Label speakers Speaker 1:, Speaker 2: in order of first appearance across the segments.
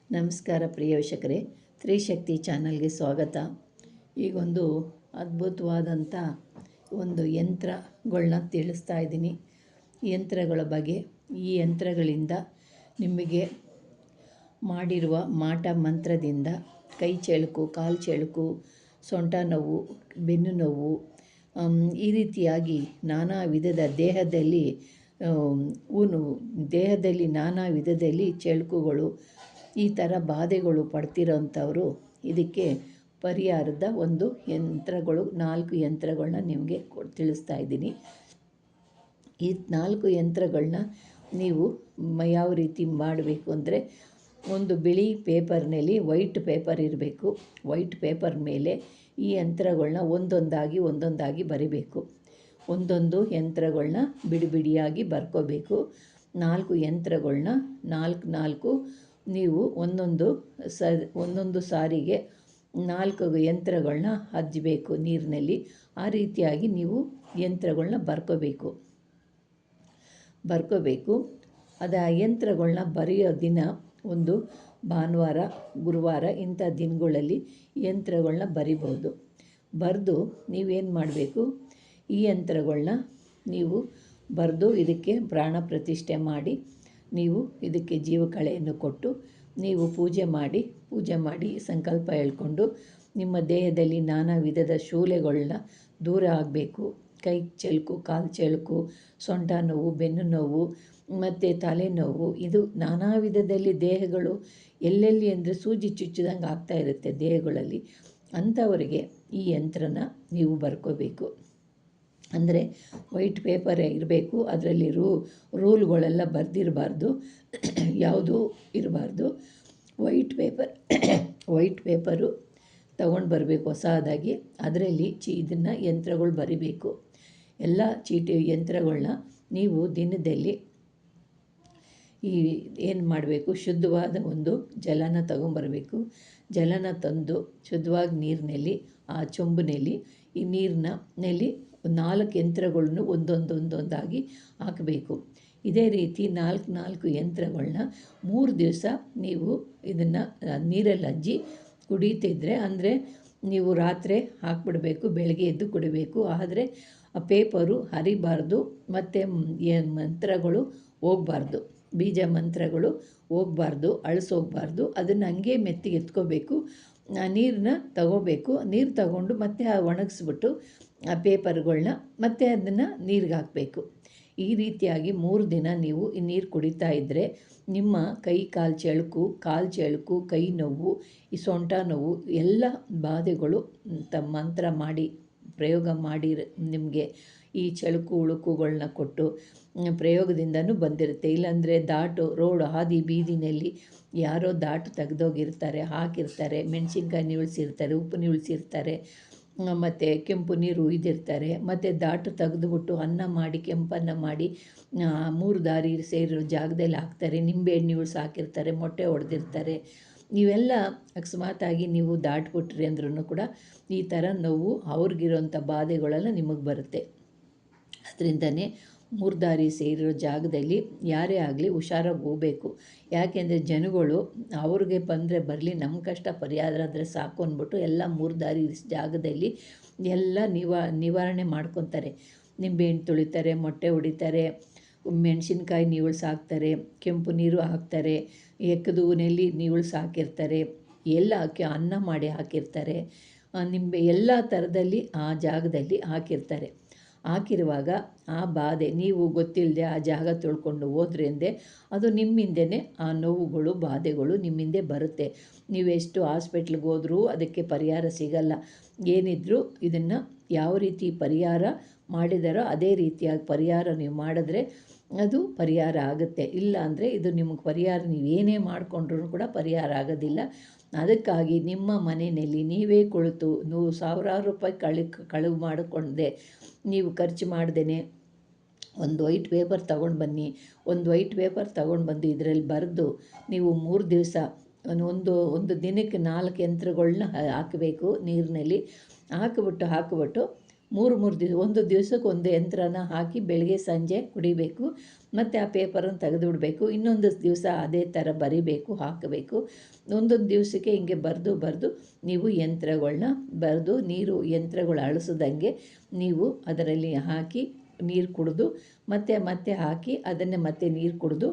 Speaker 1: ನಮಸ್ಕಾರ ಪ್ರಿಯ ವೀಕ್ಷಕರೇ, ತ್ರಿಶಕ್ತಿ ಚಾನಲ್ಗೆ ಸ್ವಾಗತ. ಈಗೊಂದು ಅದ್ಭುತವಾದಂಥ ಒಂದು ಯಂತ್ರಗಳನ್ನ ತಿಳಿಸ್ತಾ ಇದ್ದೀನಿ. ಯಂತ್ರಗಳ ಬಗ್ಗೆ, ಈ ಯಂತ್ರಗಳಿಂದ ನಿಮಗೆ ಮಾಡಿರುವ ಮಾಟ ಮಂತ್ರದಿಂದ ಕೈ ಚಳುಕು, ಕಾಲು ಚಳುಕು, ಸೊಂಟ ನೋವು, ಬೆನ್ನು ನೋವು, ಈ ರೀತಿಯಾಗಿ ನಾನಾ ವಿಧದ ದೇಹದಲ್ಲಿ ನಾನಾ ವಿಧದಲ್ಲಿ ಚಳುಕುಗಳು, ಈ ಥರ ಬಾಧೆಗಳು ಪಡ್ತಿರೋಂಥವ್ರು ಇದಕ್ಕೆ ಪರಿಹಾರದ ಒಂದು ಯಂತ್ರಗಳು, 4 ಯಂತ್ರಗಳನ್ನ ನಿಮಗೆ ತಿಳಿಸ್ತಾ ಇದ್ದೀನಿ. ಈ 4 ಯಂತ್ರಗಳನ್ನ ನೀವು ಯಾವ ರೀತಿ ಮಾಡಬೇಕು ಅಂದರೆ, ಒಂದು ಬಿಳಿ ಪೇಪರ್ನಲ್ಲಿ ವೈಟ್ ಪೇಪರ್ ಇರಬೇಕು. ವೈಟ್ ಪೇಪರ್ ಮೇಲೆ ಈ ಯಂತ್ರಗಳನ್ನ ಒಂದೊಂದಾಗಿ ಬರಿಬೇಕು. ಒಂದೊಂದು ಯಂತ್ರಗಳನ್ನ ಬಿಡಿಯಾಗಿ ಬರ್ಕೋಬೇಕು. 4 ಯಂತ್ರಗಳನ್ನ ನಾಲ್ಕು ನೀವು ಒಂದೊಂದು ಸಾರಿಗೆ 4 ಯಂತ್ರಗಳನ್ನ ಹಚ್ಚಬೇಕು ನೀರಿನಲ್ಲಿ. ಆ ರೀತಿಯಾಗಿ ನೀವು ಯಂತ್ರಗಳನ್ನ ಬರ್ಕೋಬೇಕು. ಅದು ಆ ಯಂತ್ರಗಳನ್ನ ಬರೆಯೋ ದಿನ ಒಂದು ಭಾನುವಾರ, ಗುರುವಾರ, ಇಂಥ ದಿನಗಳಲ್ಲಿ ಯಂತ್ರಗಳನ್ನ ಬರಿಬೋದು. ಬರೆದು ನೀವೇನು ಮಾಡಬೇಕು, ಈ ಯಂತ್ರಗಳನ್ನ ನೀವು ಬರೆದು ಇದಕ್ಕೆ ಪ್ರಾಣ ಪ್ರತಿಷ್ಠೆ ಮಾಡಿ, ನೀವು ಇದಕ್ಕೆ ಜೀವಕಳೆಯನ್ನು ಕೊಟ್ಟು ನೀವು ಪೂಜೆ ಮಾಡಿ ಸಂಕಲ್ಪ ಹೇಳ್ಕೊಂಡು, ನಿಮ್ಮ ದೇಹದಲ್ಲಿ ನಾನಾ ವಿಧದ ಶೂಲೆಗಳನ್ನ ದೂರ ಆಗಬೇಕು. ಕೈ ಚಳುಕು, ಕಾಲು ಚಳುಕು, ಸೊಂಟ ನೋವು, ಬೆನ್ನು ನೋವು ಮತ್ತು ತಲೆನೋವು, ಇದು ನಾನಾ ವಿಧದಲ್ಲಿ ದೇಹಗಳು ಎಲ್ಲೆಲ್ಲಿ ಅಂದರೆ ಸೂಜಿ ಚುಚ್ಚಿದಂಗೆ ಆಗ್ತಾಯಿರುತ್ತೆ ದೇಹಗಳಲ್ಲಿ. ಅಂಥವರಿಗೆ ಈ ಯಂತ್ರನ ನೀವು ಬರ್ಕೋಬೇಕು. ಅಂದರೆ ವೈಟ್ ಪೇಪರೇ ಇರಬೇಕು. ಅದರಲ್ಲಿ ರೂಲ್ಗಳೆಲ್ಲ ಬರೆದಿರಬಾರ್ದು, ಯಾವುದೂ ಇರಬಾರ್ದು. ವೈಟ್ ಪೇಪರು ತಗೊಂಡು ಬರಬೇಕು ಹೊಸದಾಗಿ. ಅದರಲ್ಲಿ ಇದನ್ನು ಯಂತ್ರಗಳು ಬರಿಬೇಕು. ಎಲ್ಲ ಯಂತ್ರಗಳನ್ನ ನೀವು ದಿನದಲ್ಲಿ ಏನು ಮಾಡಬೇಕು, ಶುದ್ಧವಾದ ಒಂದು ಜಲನ ತಗೊಂಬರಬೇಕು. ಜಲನ ತಂದು ಶುದ್ಧವಾಗಿ ನೀರಿನಲ್ಲಿ, ಆ ಚೊಂಬಿನಲ್ಲಿ, ಈ ನೀರಿನಲ್ಲಿ 4 ಯಂತ್ರಗಳನ್ನು ಒಂದೊಂದಾಗಿ ಹಾಕಬೇಕು. ಇದೇ ರೀತಿ 4 ಯಂತ್ರಗಳನ್ನ 3 ದಿವಸ ನೀವು ಇದನ್ನು ನೀರಲ್ಲಿ ಅಜ್ಜಿ ಕುಡಿತಿದ್ರೆ, ಅಂದರೆ ನೀವು ರಾತ್ರಿ ಹಾಕ್ಬಿಡಬೇಕು, ಬೆಳಗ್ಗೆ ಎದ್ದು ಕುಡಿಬೇಕು. ಆದರೆ ಆ ಪೇಪರು ಹರಿಬಾರ್ದು ಮತ್ತು ಮಂತ್ರಗಳು ಹೋಗಬಾರ್ದು, ಬೀಜ ಮಂತ್ರಗಳು ಹೋಗಬಾರ್ದು, ಅಳಿಸೋಗಬಾರ್ದು. ಅದನ್ನು ಹಂಗೆ ಮೆತ್ತಿಗೆ ಎತ್ಕೋಬೇಕು. ನೀರನ್ನ ತಗೋಬೇಕು. ನೀರು ತಗೊಂಡು ಮತ್ತೆ ಒಣಗಿಸ್ಬಿಟ್ಟು ಆ ಪೇಪರ್ಗಳನ್ನ ಮತ್ತೆ ಅದನ್ನು ನೀರಿಗೆ ಹಾಕಬೇಕು. ಈ ರೀತಿಯಾಗಿ 3 ದಿನ ನೀವು ಈ ನೀರು ಕುಡಿತಾ ಇದ್ದರೆ ನಿಮ್ಮ ಕೈ ಕಾಲು ಚಳುಕು, ಕೈ ನೋವು, ಈ ಸೊಂಟ ನೋವು ಎಲ್ಲ ಬಾಧೆಗಳು ಮಂತ್ರ ಮಾಡಿ ಪ್ರಯೋಗ ಮಾಡಿ ನಿಮಗೆ ಈ ಚಳುಕು ಉಳುಕುಗಳನ್ನ ಕೊಟ್ಟು ಪ್ರಯೋಗದಿಂದನೂ ಬಂದಿರುತ್ತೆ. ಇಲ್ಲಾಂದರೆ ರೋಡ್ ಹಾದಿ ಬೀದಿನಲ್ಲಿ ಯಾರೋ ತೆಗೆದೋಗಿರ್ತಾರೆ, ಹಾಕಿರ್ತಾರೆ, ಮೆಣಸಿನ್ಕಾಯಿ ನಿವಿಳಿಸಿರ್ತಾರೆ, ಉಪ್ಪು ನಿವಿಳಿಸಿರ್ತಾರೆ, ಮತ್ತು ಕೆಂಪು ನೀರು ಉಯ್ದಿರ್ತಾರೆ, ಮತ್ತು ತೆಗೆದುಬಿಟ್ಟು ಅನ್ನ ಮಾಡಿ, ಕೆಂಪನ್ನ ಮಾಡಿ 3 ದಾರಿ ಸೇರಿರೋ ಜಾಗದಲ್ಲಿ ಹಾಕ್ತಾರೆ, ನಿಂಬೆಹಣ್ಣು ನಿವಿಳ್ಸಿ ಹಾಕಿರ್ತಾರೆ, ಮೊಟ್ಟೆ ಹೊಡೆದಿರ್ತಾರೆ. ಇವೆಲ್ಲ ಅಕಸ್ಮಾತಾಗಿ ನೀವು ದಾಟ್ಬಿಟ್ರಿ ಅಂದ್ರೂ ಕೂಡ ಈ ಥರ ನೋವು ಅವ್ರಿಗಿರೋಂಥ ಬಾಧೆಗಳೆಲ್ಲ ನಿಮಗೆ ಬರುತ್ತೆ. ಅದರಿಂದನೇ 3 ದಾರಿ ಸೇರಿರೋ ಜಾಗದಲ್ಲಿ ಯಾರೇ ಆಗಲಿ ಹುಷಾರಾಗಿ ಹೋಗಬೇಕು. ಯಾಕೆಂದರೆ ಜನಗಳು ಅವ್ರಿಗೆ ಬಂದರೆ ಬರಲಿ, ನಮ್ಮ ಕಷ್ಟ ಪರಿಹಾರ ಆದರೆ ಸಾಕು ಅಂದ್ಬಿಟ್ಟು ಎಲ್ಲ 3 ದಾರಿ ಜಾಗದಲ್ಲಿ ಎಲ್ಲ ನಿವಾರಣೆ ಮಾಡ್ಕೊತಾರೆ. ನಿಂಬೆಹಣ್ಣು ತುಳಿತಾರೆ, ಮೊಟ್ಟೆ ಹೊಡಿತಾರೆ, ಮೆಣಸಿನ್ಕಾಯಿ ನಿವಿಳ್ಸಿ ಹಾಕ್ತಾರೆ, ಕೆಂಪು ನೀರು ಹಾಕ್ತಾರೆ, ಎಕ್ಕದೂನಲ್ಲಿ ನಿವಿಳ್ಸಿ ಹಾಕಿರ್ತಾರೆ, ಎಲ್ಲ ಅನ್ನ ಮಾಡಿ ಹಾಕಿರ್ತಾರೆ, ಎಲ್ಲ ಥರದಲ್ಲಿ ಆ ಜಾಗದಲ್ಲಿ ಹಾಕಿರುವಾಗ ಆ ಬಾಧೆ ನೀವು ಗೊತ್ತಿಲ್ಲದೆ ಆ ಜಾಗ ತೊಳ್ಕೊಂಡು ಹೋದ್ರಿಂದ ಅದು ನಿಮ್ಮಿಂದನೇ ಆ ನೋವುಗಳು, ಬಾಧೆಗಳು ನಿಮ್ಮಿಂದೆ ಬರುತ್ತೆ. ನೀವೆಷ್ಟು ಹಾಸ್ಪಿಟ್ಲಿಗೆ ಹೋದರೂ ಅದಕ್ಕೆ ಪರಿಹಾರ ಸಿಗಲ್ಲ. ಏನಿದ್ರೂ ಇದನ್ನು ಯಾವ ರೀತಿ ಪರಿಹಾರ ಮಾಡಿದಾರೋ ಅದೇ ರೀತಿಯಾಗಿ ಪರಿಹಾರ ನೀವು ಮಾಡಿದ್ರೆ ಅದು ಪರಿಹಾರ ಆಗುತ್ತೆ. ಇಲ್ಲ ಅಂದರೆ ಇದು ನಿಮಗೆ ಪರಿಹಾರ ನೀವೇನೇ ಮಾಡಿಕೊಂಡ್ರೂ ಕೂಡ ಪರಿಹಾರ ಆಗೋದಿಲ್ಲ. ಅದಕ್ಕಾಗಿ ನಿಮ್ಮ ಮನೆಯಲ್ಲಿ ನೀವೇ ಕುಳಿತು ಸಾವಿರಾರು ರೂಪಾಯಿ ಕಳುವು ಮಾಡಿಕೊಂಡೆ ನೀವು ಖರ್ಚು ಮಾಡ್ದೇ ಒಂದು ವೈಟ್ ಪೇಪರ್ ತೊಗೊಂಡು ಬನ್ನಿ. ವೈಟ್ ಪೇಪರ್ ತೊಗೊಂಡು ಬಂದು ಇದರಲ್ಲಿ ಬರೆದು ನೀವು 3 ದಿವಸ ಒಂದು ದಿನಕ್ಕೆ 4 ಯಂತ್ರಗಳನ್ನ ಹಾಕಬೇಕು. ನೀರಿನಲ್ಲಿ ಹಾಕಿಬಿಟ್ಟು 3 ದಿವಸ ಒಂದು ದಿವಸಕ್ಕೆ ಒಂದು ಯಂತ್ರನ ಹಾಕಿ ಬೆಳಗ್ಗೆ ಸಂಜೆ ಕುಡಿಬೇಕು. ಮತ್ತು ಆ ಪೇಪರನ್ನು ತೆಗೆದು ಬಿಡಬೇಕು. ಇನ್ನೊಂದು ದಿವಸ ಅದೇ ಥರ ಬರಿಬೇಕು, ಹಾಕಬೇಕು. ಒಂದೊಂದು ದಿವಸಕ್ಕೆ ಹಿಂಗೆ ಬರೆದು ನೀವು ಯಂತ್ರಗಳನ್ನ ಬರೆದು ನೀರು ಯಂತ್ರಗಳು ಅಳಿಸ್ದಂಗೆ ನೀವು ಅದರಲ್ಲಿ ಹಾಕಿ ನೀರು ಕುಡಿದು ಮತ್ತೆ ಹಾಕಿ ಅದನ್ನೇ ಮತ್ತೆ ನೀರು ಕುಡಿದು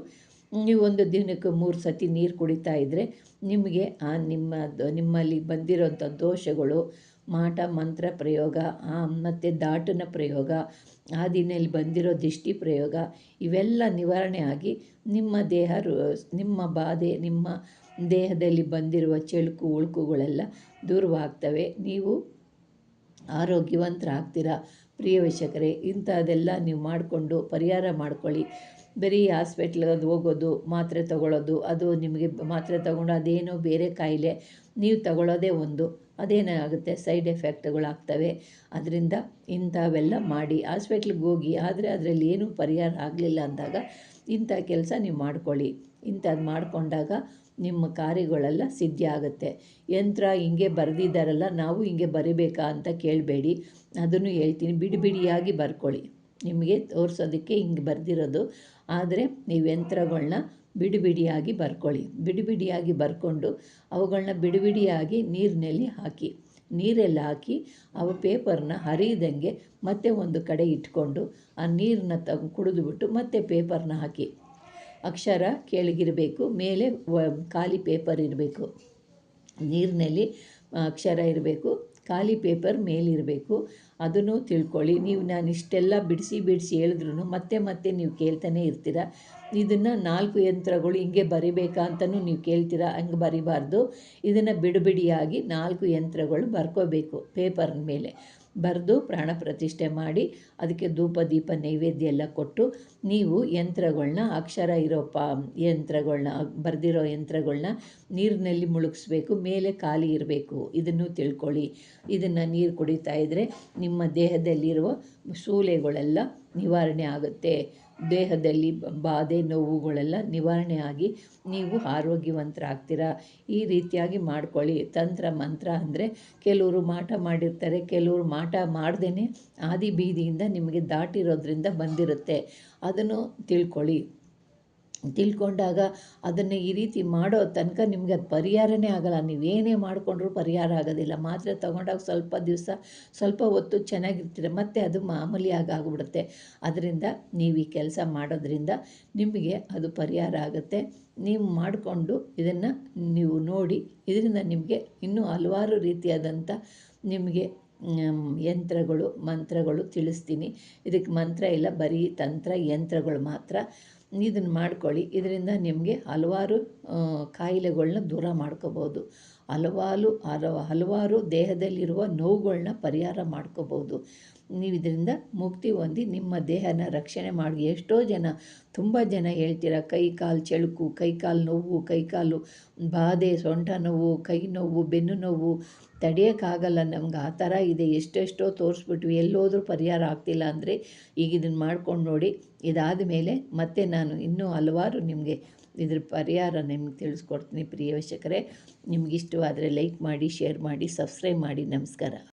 Speaker 1: ನೀವು ಒಂದು ದಿನಕ್ಕೆ 3 ಸತಿ ನೀರು ಕುಡಿತಾ ಇದ್ದರೆ ನಿಮಗೆ ನಿಮ್ಮಲ್ಲಿ ಬಂದಿರೋಂಥ ದೋಷಗಳು, ಮಾಟ ಮಂತ್ರ ಪ್ರಯೋಗ ಮತ್ತು ದಾಟನ ಪ್ರಯೋಗ, ಆದಿನಲ್ಲಿ ಬಂದಿರೋ ದಿಷ್ಟಿ ಪ್ರಯೋಗ ಇವೆಲ್ಲ ನಿವಾರಣೆ ಆಗಿ ನಿಮ್ಮ ಬಾಧೆ, ನಿಮ್ಮ ದೇಹದಲ್ಲಿ ಬಂದಿರುವ ಚೆಳುಕು ಉಳುಕುಗಳೆಲ್ಲ ದೂರವಾಗ್ತವೆ. ನೀವು ಆರೋಗ್ಯವಂತರಾಗ್ತೀರಾ. ಪ್ರಿಯ ವೀಕ್ಷಕರೇ, ಇಂಥದ್ದೆಲ್ಲ ನೀವು ಮಾಡಿಕೊಂಡು ಪರಿಹಾರ ಮಾಡ್ಕೊಳ್ಳಿ. ಬರೀ ಹಾಸ್ಪಿಟ್ಲಿಗೆ ಹೋಗೋದು, ಮಾತ್ರೆ ತಗೊಳ್ಳೋದು, ಅದು ನಿಮಗೆ ಮಾತ್ರೆ ತಗೊಂಡು ಅದೇನೋ ಬೇರೆ ಕಾಯಿಲೆ ನೀವು ತಗೊಳ್ಳೋದೇ ಒಂದು, ಅದೇನಾಗುತ್ತೆ ಸೈಡ್ ಎಫೆಕ್ಟ್ಗಳಾಗ್ತವೆ. ಅದರಿಂದ ಇಂಥವೆಲ್ಲ ಮಾಡಿ ಹಾಸ್ಪಿಟ್ಲಿಗೆ ಹೋಗಿ, ಆದರೆ ಅದರಲ್ಲಿ ಏನೂ ಪರಿಹಾರ ಆಗಲಿಲ್ಲ ಅಂದಾಗ ಇಂಥ ಕೆಲಸ ನೀವು ಮಾಡ್ಕೊಳ್ಳಿ. ಇಂಥದ್ದು ಮಾಡಿಕೊಂಡಾಗ ನಿಮ್ಮ ಕಾರ್ಯಗಳೆಲ್ಲ ಸಿದ್ಧಿ ಆಗುತ್ತೆ. ಯಂತ್ರ ಹಿಂಗೆ ಬರೆದಿದ್ದಾರಲ್ಲ ನಾವು ಹಿಂಗೆ ಬರಿಬೇಕಾ ಅಂತ ಕೇಳಬೇಡಿ, ಅದನ್ನು ಹೇಳ್ತೀನಿ. ಬಿಡಿಯಾಗಿ ಬರ್ಕೊಳ್ಳಿ. ನಿಮಗೆ ತೋರಿಸೋದಕ್ಕೆ ಹಿಂಗೆ ಬರೆದಿರೋದು, ಆದರೆ ನೀವು ಯಂತ್ರಗಳನ್ನ ಬಿಡಿಯಾಗಿ ಬರ್ಕೊಳ್ಳಿ. ಬಿಡಿಯಾಗಿ ಬರ್ಕೊಂಡು ಅವುಗಳನ್ನ ಬಿಡಿಯಾಗಿ ನೀರಿನಲ್ಲಿ ಹಾಕಿ. ನೀರೆಲ್ಲ ಹಾಕಿ ಅವು ಪೇಪರ್ನ ಹರಿದಂಗೆ ಮತ್ತೆ ಒಂದು ಕಡೆ ಇಟ್ಕೊಂಡು ಆ ನೀರನ್ನ ಕುಡಿದುಬಿಟ್ಟು ಮತ್ತೆ ಪೇಪರ್ನ ಹಾಕಿ. ಅಕ್ಷರ ಕೆಳಗಿರಬೇಕು, ಮೇಲೆ ಖಾಲಿ ಪೇಪರ್ ಇರಬೇಕು. ನೀರಿನಲ್ಲಿ ಅಕ್ಷರ ಇರಬೇಕು, ಖಾಲಿ ಪೇಪರ್ ಮೇಲಿರಬೇಕು. ಅದನ್ನು ತಿಳ್ಕೊಳ್ಳಿ. ನಾನು ಇಷ್ಟೆಲ್ಲ ಬಿಡಿಸಿ ಹೇಳಿದ್ರೂ ಮತ್ತೆ ನೀವು ಕೇಳ್ತಾನೆ ಇರ್ತೀರ. ಇದನ್ನು 4 ಯಂತ್ರಗಳು ಹಿಂಗೆ ಬರಿಬೇಕಾ ಅಂತಲೂ ನೀವು ಕೇಳ್ತೀರ. ಹಂಗೆ ಬರಿಬಾರ್ದು. ಇದನ್ನು ಬಿಡಿಯಾಗಿ 4 ಯಂತ್ರಗಳು ಬರ್ಕೋಬೇಕು. ಪೇಪರ್ ಮೇಲೆ ಬರೆದು ಪ್ರಾಣ ಪ್ರತಿಷ್ಠೆ ಮಾಡಿ ಅದಕ್ಕೆ ಧೂಪ ದೀಪ ನೈವೇದ್ಯ ಎಲ್ಲ ಕೊಟ್ಟು ನೀವು ಯಂತ್ರಗಳನ್ನ ಅಕ್ಷರ ಇರೋ ಯಂತ್ರಗಳನ್ನ ಬರೆದಿರೋ ಯಂತ್ರಗಳನ್ನ ನೀರಿನಲ್ಲಿ ಮುಳುಗಿಸ್ಬೇಕು. ಮೇಲೆ ಖಾಲಿ ಇರಬೇಕು. ಇದನ್ನು ತಿಳ್ಕೊಳ್ಳಿ. ಇದನ್ನು ನೀರು ಕುಡಿತಾ ಇದ್ದರೆ ನಿಮ್ಮ ದೇಹದಲ್ಲಿರುವ ಶೂಲೆಗಳೆಲ್ಲ ನಿವಾರಣೆ ಆಗುತ್ತೆ. ದೇಹದಲ್ಲಿ ಬಾಧೆ ನೋವುಗಳೆಲ್ಲ ನಿವಾರಣೆ ಆಗಿ ನೀವು ಆರೋಗ್ಯವಂತರಾಗ್ತೀರ. ಈ ರೀತಿಯಾಗಿ ಮಾಡ್ಕೊಳ್ಳಿ. ತಂತ್ರ ಮಂತ್ರ ಅಂದರೆ ಕೆಲವರು ಮಾಟ ಮಾಡಿರ್ತಾರೆ, ಕೆಲವರು ಮಾಟ ಮಾಡ್ದೇ ಆದಿ ಬೀದಿಯಿಂದ ನಿಮಗೆ ದಾಟಿರೋದ್ರಿಂದ ಬಂದಿರುತ್ತೆ. ಅದನ್ನು ತಿಳ್ಕೊಂಡಾಗ ಅದನ್ನು ಈ ರೀತಿ ಮಾಡೋ ತನಕ ನಿಮಗೆ ಅದು ಪರಿಹಾರನೇ ಆಗೋಲ್ಲ. ನೀವೇನೇ ಮಾಡಿಕೊಂಡ್ರೂ ಪರಿಹಾರ ಆಗೋದಿಲ್ಲ. ಮಾತ್ರೆ ತೊಗೊಂಡಾಗ ಸ್ವಲ್ಪ ಹೊತ್ತು ಚೆನ್ನಾಗಿರ್ತೀರ, ಮತ್ತು ಅದು ಮಾಮೂಲಿ ಆಗಿಬಿಡುತ್ತೆ. ಅದರಿಂದ ನೀವು ಈ ಕೆಲಸ ಮಾಡೋದ್ರಿಂದ ನಿಮಗೆ ಅದು ಪರಿಹಾರ ಆಗುತ್ತೆ. ನೀವು ಮಾಡಿಕೊಂಡು ಇದನ್ನು ನೀವು ನೋಡಿ, ಇದರಿಂದ ನಿಮಗೆ ಇನ್ನೂ ಹಲವಾರು ರೀತಿಯಾದಂಥ ನಿಮಗೆ ಯಂತ್ರಗಳು ಮಂತ್ರಗಳು ತಿಳಿಸ್ತೀನಿ. ಇದಕ್ಕೆ ಮಂತ್ರ ಇಲ್ಲ, ಬರೀ ತಂತ್ರ ಯಂತ್ರಗಳು ಮಾತ್ರ. ಇದನ್ನು ಮಾಡ್ಕೊಳ್ಳಿ. ಇದರಿಂದ ನಿಮಗೆ ಹಲವಾರು ಕಾಯಿಲೆಗಳನ್ನ ದೂರ ಮಾಡ್ಕೋಬೋದು. ಹಲವಾರು ದೇಹದಲ್ಲಿರುವ ನೋವುಗಳನ್ನ ಪರಿಹಾರ ಮಾಡ್ಕೋಬೋದು. ನೀವು ಇದರಿಂದ ಮುಕ್ತಿ ಹೊಂದಿ ನಿಮ್ಮ ದೇಹನ ರಕ್ಷಣೆ ಮಾಡಿ. ಎಷ್ಟೋ ಜನ, ತುಂಬ ಜನ ಹೇಳ್ತೀರ, ಕೈ ಕಾಲು ಚೆಳುಕು, ಕೈ ಕಾಲು ನೋವು, ಕೈ ಕಾಲು ಬಾಧೆ, ಸೊಂಟ ನೋವು, ಕೈ ನೋವು, ಬೆನ್ನು ನೋವು, ತಡೆಯೋಕ್ಕಾಗಲ್ಲ ನಮ್ಗೆ, ಆ ಥರ ಇದೆ. ಎಷ್ಟೆಷ್ಟೋ ತೋರಿಸ್ಬಿಟ್ವಿ, ಎಲ್ಲೋದ್ರೂ ಪರಿಹಾರ ಆಗ್ತಿಲ್ಲ ಅಂದರೆ ಈಗ ಇದನ್ನು ಮಾಡ್ಕೊಂಡು ನೋಡಿ. ಇದಾದ ಮೇಲೆ ಮತ್ತೆ ನಾನು ಇನ್ನೂ ಹಲವಾರು ನಿಮಗೆ ಇದ್ರ ಪರಿಹಾರ ನಿಮ್ಗೆ ತಿಳಿಸ್ಕೊಡ್ತೀನಿ. ಪ್ರಿಯ ವೀಕ್ಷಕರೇ, ನಿಮಗಿಷ್ಟವಾದರೆ ಲೈಕ್ ಮಾಡಿ, ಶೇರ್ ಮಾಡಿ, ಸಬ್ಸ್ಕ್ರೈಬ್ ಮಾಡಿ. ನಮಸ್ಕಾರ.